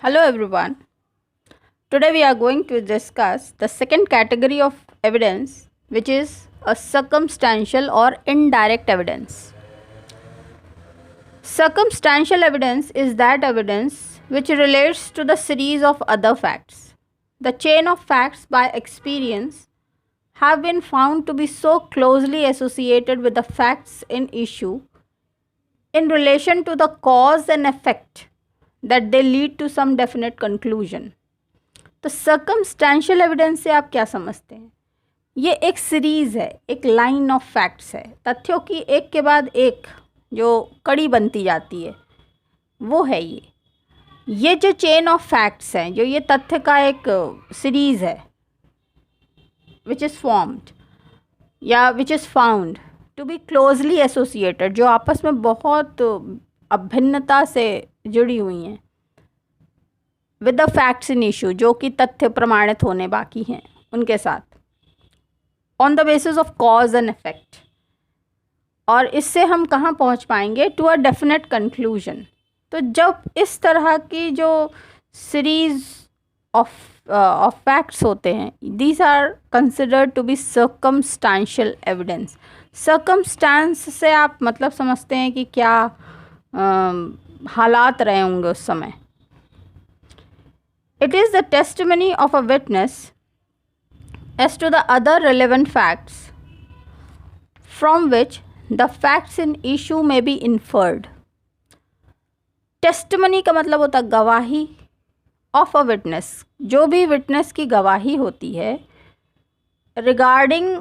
Hello everyone. Today we are going to discuss the second category of evidence, which is a circumstantial or indirect evidence. Circumstantial evidence is that evidence which relates to the series of other facts. The chain of facts by experience have been found to be so closely associated with the facts in issue in relation to the cause and effect that they lead to some definite conclusion. तो circumstantial evidence से आप क्या समझते हैं? ये एक series है, एक लाइन ऑफ फैक्ट्स है, तथ्यों की एक के बाद एक जो कड़ी बनती जाती है वो है ये जो चेन ऑफ फैक्ट्स हैं, जो ये तथ्य का एक सीरीज़ है, विच इज़ फॉर्म्ड या which is found to be closely associated, जो आपस में बहुत अभिन्नता से जुड़ी हुई हैं with the facts in issue, जो कि तथ्य प्रमाणित होने बाकी हैं उनके साथ, on the basis of cause and effect. और इससे हम कहाँ पहुँच पाएंगे? To a definite conclusion. तो जब इस तरह की जो सीरीज ऑफ फैक्ट्स होते हैं, these are considered to be circumstantial evidence. Circumstance से आप मतलब समझते हैं कि क्या हालात रहे होंगे उस समय। It is the testimony of a witness as to the other relevant facts from which the facts in issue may be inferred. Testimony का मतलब होता है गवाही of a witness, जो भी witness की गवाही होती है regarding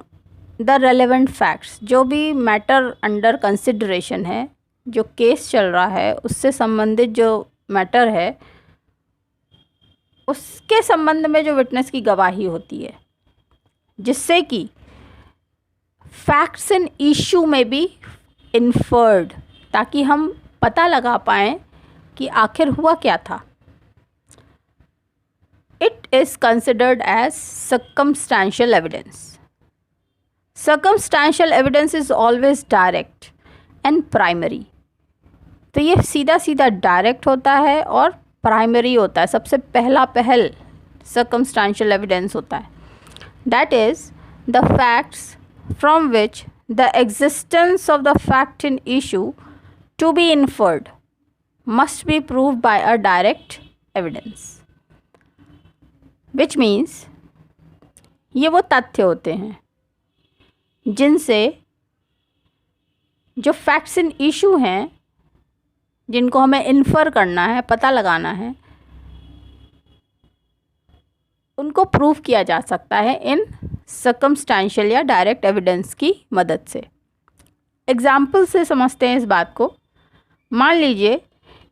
the relevant facts, जो भी matter under consideration है, जो केस चल रहा है उससे संबंधित जो मैटर है उसके संबंध में जो विटनेस की गवाही होती है, जिससे कि फैक्ट्स इन इशू में भी इन्फर्ड, ताकि हम पता लगा पाएँ कि आखिर हुआ क्या था। It is considered as circumstantial evidence. Circumstantial evidence is always direct and primary. तो ये सीधा सीधा डायरेक्ट होता है और प्राइमरी होता है, सबसे पहल सर्कमस्टेंशियल एविडेंस होता है। That is the facts from which the existence of the fact in issue to be inferred must be proved by a direct evidence, which means ये वो तथ्य होते हैं जिनसे जो फैक्ट्स इन इशू हैं, जिनको हमें इन्फर करना है, पता लगाना है, उनको प्रूव किया जा सकता है इन सर्कमस्टेंशियल या डायरेक्ट एविडेंस की मदद से। एग्जाम्पल से समझते हैं इस बात को। मान लीजिए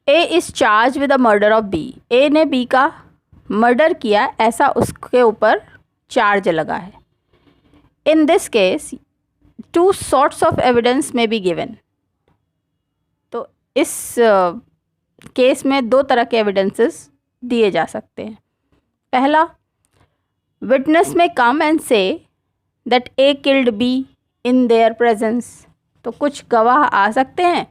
A is charge with the murder of B. A ने बी का मर्डर किया, ऐसा उसके ऊपर चार्ज लगा है। In this case 2 sorts of evidence में बी गिवन। तो इस केस में 2 तरह के एविडेंसेस दिए जा सकते हैं। पहला, विटनेस में come and say that A killed be in their presence. तो कुछ गवाह आ सकते हैं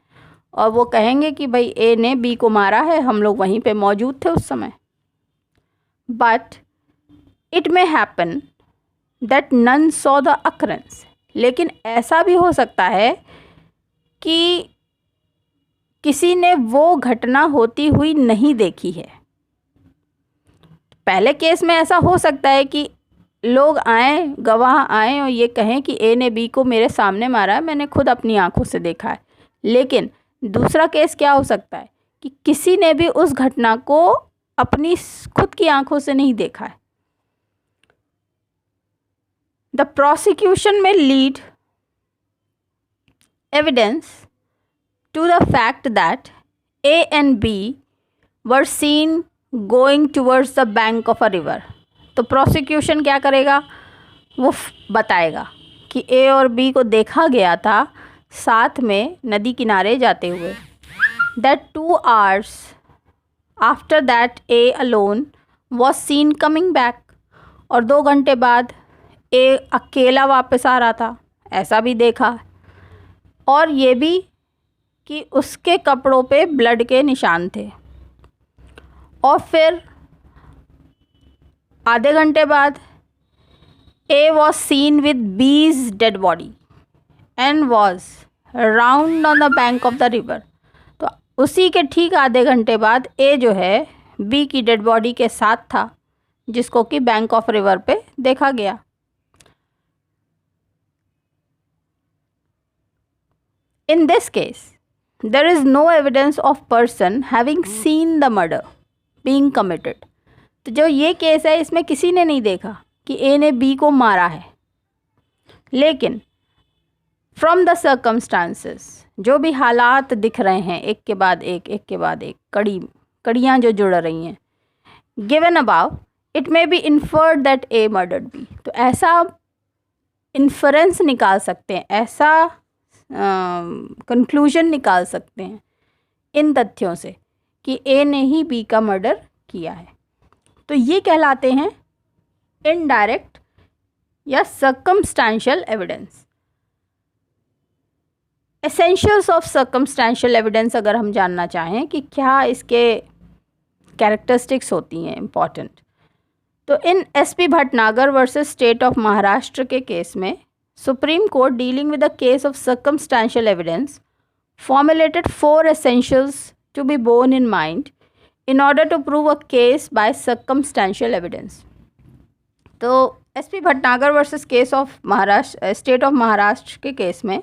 और वो कहेंगे कि भाई ए ने बी को मारा है, हम लोग वहीं पे मौजूद थे उस समय। But it may happen that none saw the occurrence. लेकिन ऐसा भी हो सकता है कि किसी ने वो घटना होती हुई नहीं देखी है। पहले केस में ऐसा हो सकता है कि लोग आए, गवाह आए और ये कहें कि ए ने बी को मेरे सामने मारा है, मैंने खुद अपनी आंखों से देखा है। लेकिन दूसरा केस क्या हो सकता है कि किसी ने भी उस घटना को अपनी खुद की आंखों से नहीं देखा है। The prosecution may lead evidence to the fact that A and B were seen going towards the bank of a river. तो prosecution क्या करेगा? वो बताएगा कि A और B को देखा गया था साथ में नदी किनारे जाते हुए। That 2 hours after that A alone was seen coming back. और 2 घंटे बाद ए अकेला वापस आ रहा था, ऐसा भी देखा। और ये भी कि उसके कपड़ों पे ब्लड के निशान थे। और फिर आधे घंटे बाद A was seen with B's dead body and was round on the bank of the river. तो उसी के ठीक आधे घंटे बाद A जो है B की डेड बॉडी के साथ था, जिसको कि बैंक ऑफ रिवर पे देखा गया. In this case, there is no evidence of person having seen the murder being committed. तो जो ये केस है इसमें किसी ने नहीं देखा कि ए ने बी को मारा है, लेकिन फ्रॉम द सर्कमस्टांसेस जो भी हालात दिख रहे हैं, एक के बाद एक कड़ियाँ जो जुड़ रही हैं, given above it may be inferred that A murdered B. तो ऐसा इन्फरेंस निकाल सकते हैं, ऐसा कंक्लूजन निकाल सकते हैं इन तथ्यों से कि ए ने ही बी का मर्डर किया है. तो ये कहलाते हैं इनडायरेक्ट या circumstantial evidence. Essentials of circumstantial evidence अगर हम जानना चाहें कि क्या इसके कैरेक्टरिस्टिक्स होती हैं इम्पॉर्टेंट, तो in SP Bhatnagar versus state of Maharashtra के केस में supreme court dealing with the case of circumstantial evidence formulated 4 essentials to be borne in mind in order to prove a case by circumstantial evidence. तो SP Bhatnagar versus case of Maharashtra state of Maharashtra के case में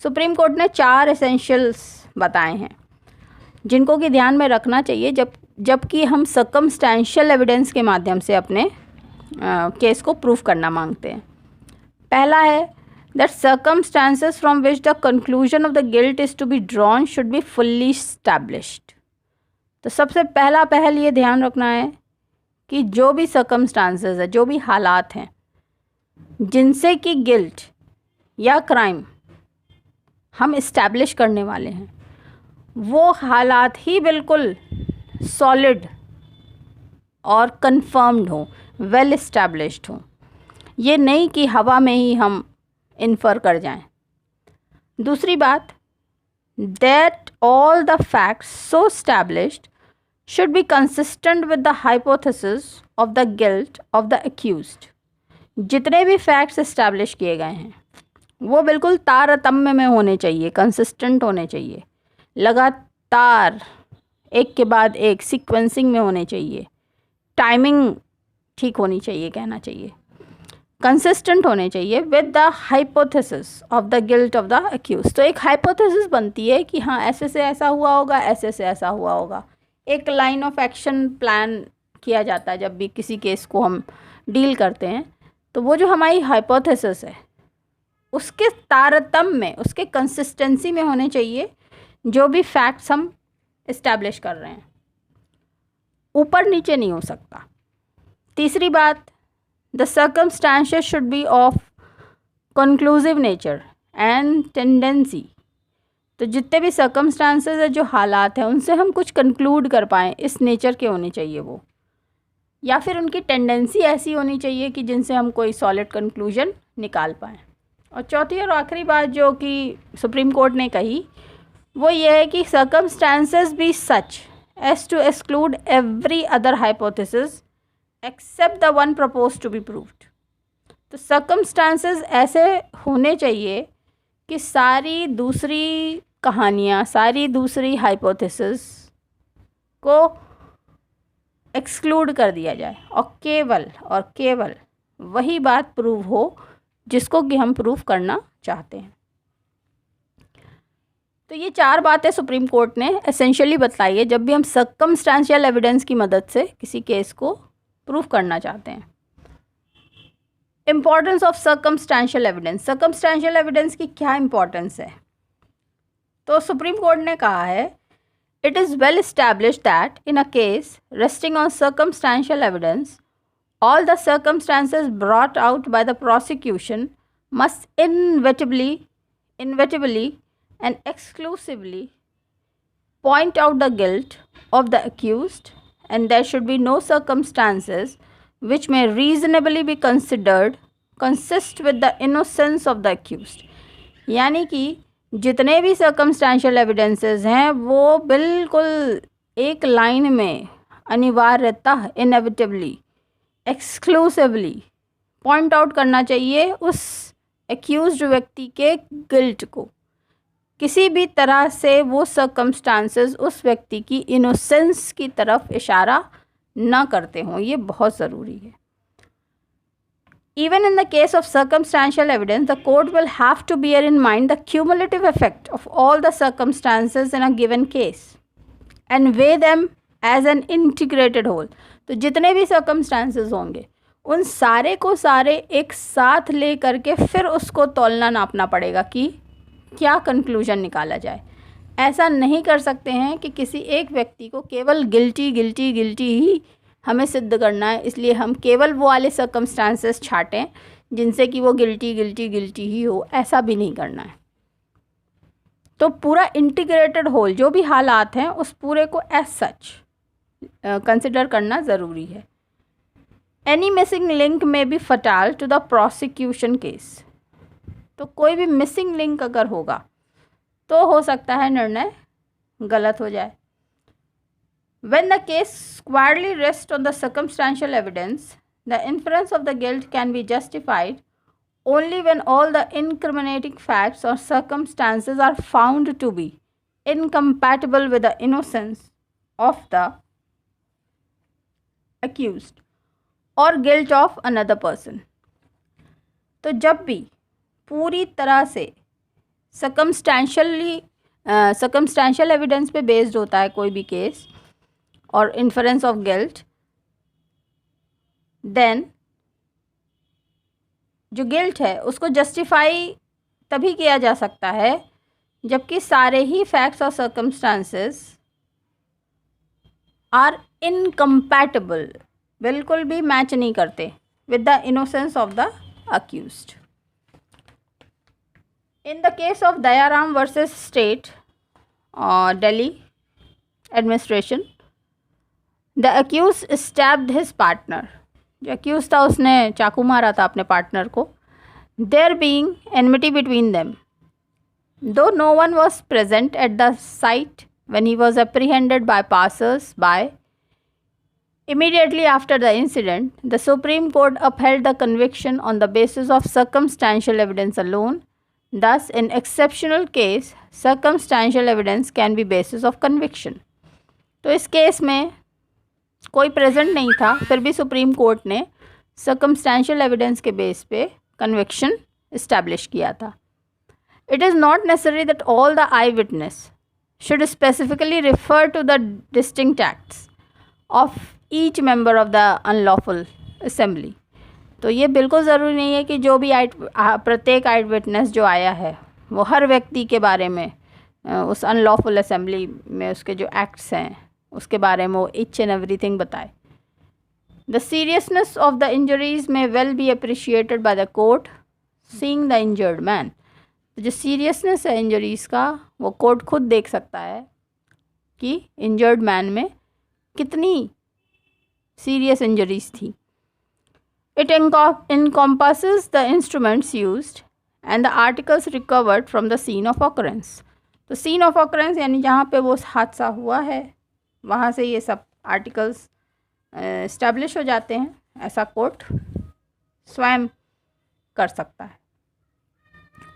supreme court ने 4 essentials बताए हैं जिनको कि ध्यान में रखना चाहिए जबकि हम सर्कमस्टेंशियल एविडेंस के माध्यम से अपने केस को प्रूफ करना मांगते हैं. पहला है that circumstances from which the conclusion of the guilt is to be drawn should be fully established. तो सबसे पहल ये ध्यान रखना है कि जो भी circumstances है, जो भी हालात हैं जिनसे कि गिल्ट या क्राइम हम इस्टेब्लिश करने वाले हैं, वो हालात ही बिल्कुल सॉलिड और कंफर्म्ड हो, वेल इस्टेब्लिश्ड हो. ये नहीं कि हवा में ही हम इन्फर कर जाएं. दूसरी बात, that all the facts so established should be consistent with the hypothesis of the guilt of the accused. जितने भी फैक्ट्स इस्टेब्लिश किए गए हैं वो बिल्कुल तारतम्य में होने चाहिए, कंसिस्टेंट होने चाहिए, लगातार एक के बाद एक सीक्वेंसिंग में होने चाहिए, टाइमिंग ठीक होनी चाहिए, कहना चाहिए, कंसिस्टेंट होने चाहिए with the hypothesis of the guilt of the accused. तो एक हाइपोथेसिस बनती है कि हाँ ऐसे से ऐसा हुआ होगा, ऐसे से ऐसा हुआ होगा. एक लाइन ऑफ एक्शन प्लान किया जाता है जब भी किसी केस को हम डील करते हैं. तो वो जो हमारी हाइपोथेसिस है उसके तारतम्य में, उसके कंसिस्टेंसी में होने चाहिए जो भी फैक्ट्स हम इस्टेब्लिश कर रहे हैं, ऊपर नीचे नहीं हो सकता. तीसरी बात, the circumstances should be of conclusive nature and tendency. तो जितने भी circumstances है, जो हालात हैं, उनसे हम कुछ conclude कर पाएँ, इस नेचर के होने चाहिए वो, या फिर उनकी टेंडेंसी ऐसी होनी चाहिए कि जिनसे हम कोई सॉलिड कंक्लूजन निकाल पाएँ. और चौथी और आखिरी बात जो कि सुप्रीम कोर्ट ने कही वो ये है कि circumstances be such as to exclude every other hypothesis except the one propose to be proved. तो सर्कमस्टांसेस ऐसे होने चाहिए कि सारी दूसरी कहानियाँ, सारी दूसरी हाइपोथेसिस को एक्सक्लूड कर दिया जाए और केवल वही बात प्रूव हो जिसको कि हम प्रूव करना चाहते हैं. तो ये 4 बातें सुप्रीम कोर्ट ने एसेंशियली बताई है जब भी हम सर्कमस्टेंशियल एविडेंस की मदद से किसी केस को प्रूफ करना चाहते हैं. Importance of circumstantial evidence. Circumstantial evidence की क्या इम्पॉर्टेंस है? तो सुप्रीम कोर्ट ने कहा है it is well established that in a case resting on circumstantial evidence all the circumstances brought out by the prosecution must inevitably and exclusively point out the guilt of the accused, and there should be no circumstances which may reasonably be considered consist with the innocence of the accused. यानी कि जितने भी circumstantial evidences हैं वो बिल्कुल एक line में अनिवार्यतः inevitably exclusively point out करना चाहिए उस एक्यूज्ड व्यक्ति के गिल्ट को। किसी भी तरह से वो सर्कमस्टांसेस उस व्यक्ति की इनोसेंस की तरफ इशारा न करते हों, ये बहुत ज़रूरी है। Even in the case of circumstantial evidence, the court will have to bear in mind the cumulative effect of all the circumstances in a given case and weigh them as an integrated whole. तो जितने भी circumstances होंगे उन सारे को सारे एक साथ ले करके फिर उसको तौलना नापना पड़ेगा कि क्या कंक्लूजन निकाला जाए। ऐसा नहीं कर सकते हैं कि किसी एक व्यक्ति को केवल गिल्टी गिल्टी गिल्टी ही हमें सिद्ध करना है, इसलिए हम केवल वो वाले सर्कमस्टांसेस छाटें जिनसे कि वो गिल्टी गिल्टी गिल्टी ही हो, ऐसा भी नहीं करना है। तो पूरा इंटीग्रेटेड होल जो भी हालात हैं उस पूरे को एज सच कंसिडर करना ज़रूरी है। Any missing link may be fatal to the prosecution case. तो कोई भी मिसिंग लिंक अगर होगा तो हो सकता है निर्णय गलत हो जाए। When the case squarely rests on the circumstantial evidence, the inference of the guilt can be justified only when all the incriminating facts or circumstances are found to be incompatible with the innocence of the accused or guilt of another person. तो जब भी पूरी तरह से circumstantial evidence पे based होता है कोई भी केस और इन्फरेंस ऑफ गिल्ट, देन जो गिल्ट है उसको जस्टिफाई तभी किया जा सकता है जबकि सारे ही फैक्ट्स और सर्कमस्टांसेस आर इनकम्पैटिबल, बिल्कुल भी मैच नहीं करते with the innocence of the accused. In the case of Dayaram versus state Delhi administration, the accused stabbed his partner. जो अक्यूज था उसने चाकू मारा था अपने पार्टनर को। There being enmity between them, though no one was present at the site when he was apprehended by passers by. Immediately after the incident, the Supreme Court upheld the conviction on the basis of circumstantial evidence alone. Thus, in exceptional case, circumstantial evidence can be basis of conviction. तो इस case में कोई present नहीं था, फिर भी supreme court ने circumstantial evidence के बेस पे कन्विक्शन इस्टेब्लिश किया था। It is not necessary that all the eye witness should specifically refer to the distinct acts of each member of the unlawful assembly. तो ये बिल्कुल ज़रूरी नहीं है कि जो भी प्रत्येक आई विटनेस जो आया है वो हर व्यक्ति के बारे में उस अनलॉफुल असेंबली में उसके जो एक्ट्स हैं उसके बारे में वो ईच एंड एवरीथिंग बताए। The seriousness of the injuries may well be appreciated by the court seeing the injured man. तो जो सीरियसनेस है इंजरीज़ का वो कोर्ट खुद देख सकता है कि इंजर्ड मैन में कितनी सीरियस इंजरीज थी। It encompasses the instruments used and the articles recovered from the scene of occurrence। तो सीन ऑफ ऑकरेंस यानी जहाँ पे वो हादसा हुआ है वहाँ से ये सब आर्टिकल्स इस्टेब्लिश हो जाते हैं, ऐसा कोर्ट स्वयं कर सकता है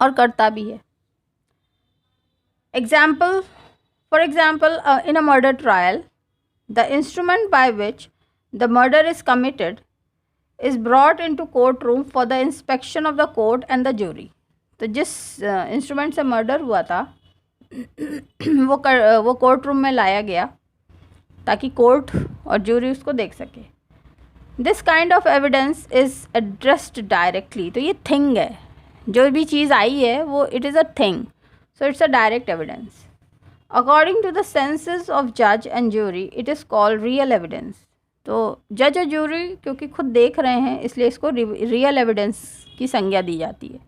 और करता भी है। For example in a murder trial, the instrument by which the murder is committed is brought into court room for the inspection of the court and the jury। तो जिस इंस्ट्रूमेंट से मर्डर हुआ था वो कोर्ट रूम में लाया गया ताकि कोर्ट और जूरी उसको देख सके। This kind of evidence is addressed directly. तो ये थिंग है, जो भी चीज़ आई है वो it is a thing, so it's a direct evidence. According to the senses of जज and jury it is called real evidence. तो जज और जूरी क्योंकि खुद देख रहे हैं इसलिए इसको रियल एविडेंस की संज्ञा दी जाती है।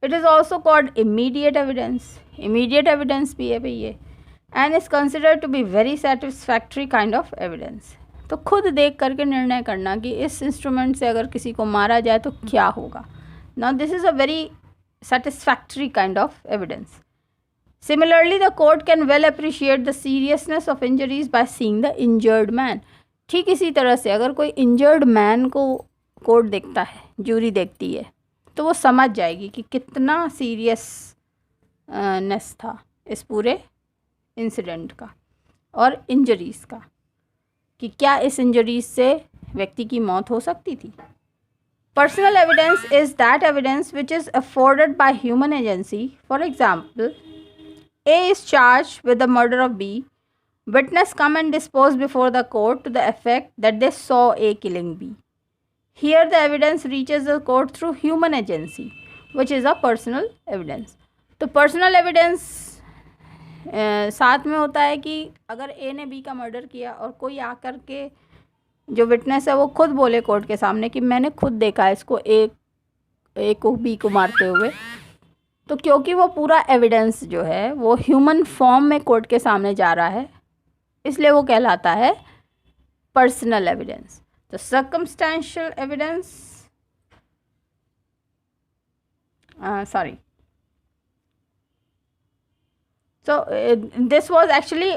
It is also called immediate evidence. Immediate evidence भी है भाई ये, and is considered to be very satisfactory kind of evidence. तो खुद देख करके निर्णय करना कि इस इंस्ट्रूमेंट से अगर किसी को मारा जाए तो क्या होगा। Now this is a very satisfactory kind of evidence. Similarly, the court can well appreciate the seriousness of injuries by seeing the injured man. ठीक इसी तरह से अगर कोई इंजर्ड मैन को कोर्ट देखता है, जूरी देखती है, तो वो समझ जाएगी कि कितना सीरियसनेस था इस पूरे इंसिडेंट का और इंजरीज़ का, कि क्या इस इंजरीज से व्यक्ति की मौत हो सकती थी. Personal evidence is that evidence which is afforded by human agency. For example, A is charged with the murder of B. Witness come and dispose before the court to the effect that they saw A killing B. Here the evidence reaches the court through human agency, which is a personal evidence. तो personal evidence साथ में होता है कि अगर A ने B का murder किया और कोई आकर के जो विटनेस है वो खुद बोले कोर्ट के सामने कि मैंने खुद देखा इसको A को B को मारते हुए, तो क्योंकि वो पूरा एविडेंस जो है वो ह्यूमन फॉर्म में कोर्ट के सामने जा रहा है, इसलिए वो कहलाता है पर्सनल एविडेंस. तो circumstantial evidence this was actually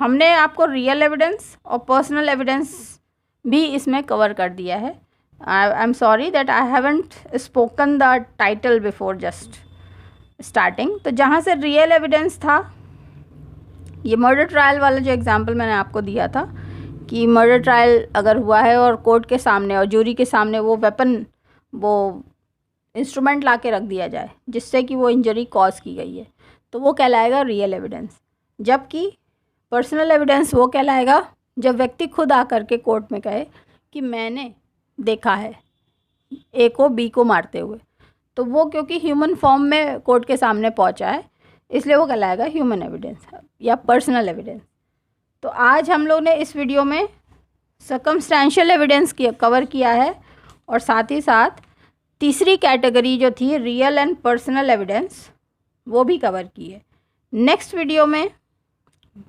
हमने आपको रियल एविडेंस और पर्सनल एविडेंस भी इसमें कवर कर दिया है. I am sorry that I haven't spoken the title before just starting. तो जहाँ से रियल एविडेंस था, ये मर्डर ट्रायल वाला जो एग्जांपल मैंने आपको दिया था कि मर्डर ट्रायल अगर हुआ है और कोर्ट के सामने और जूरी के सामने वो वेपन, वो इंस्ट्रूमेंट ला के रख दिया जाए जिससे कि वो इंजरी कॉज की गई है, तो वो कहलाएगा रियल एविडेंस. जबकि पर्सनल एविडेंस वो कहलाएगा जब व्यक्ति खुद आकर के कोर्ट में कहे कि मैंने देखा है ए को बी को मारते हुए, तो वो क्योंकि ह्यूमन फॉर्म में कोर्ट के सामने पहुंचा है, इसलिए वो कहलाएगा ह्यूमन एविडेंस या पर्सनल एविडेंस. तो आज हम लोग ने इस वीडियो में सर्कमस्टेंशियल एविडेंस कवर किया है और साथ ही साथ तीसरी कैटेगरी जो थी रियल एंड पर्सनल एविडेंस वो भी कवर की है. नेक्स्ट वीडियो में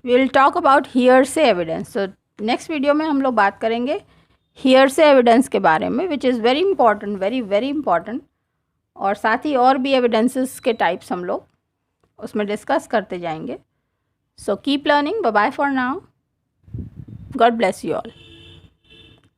we will talk about hearsay evidence. तो नेक्स्ट वीडियो में हम लोग बात करेंगे हियरसे एविडेंस के बारे में, which is very important, very very important. और साथ ही और भी एविडेंसेस के टाइप्स हम लोग उसमें डिस्कस करते जाएंगे. So keep learning. Bye bye for now. God bless you all.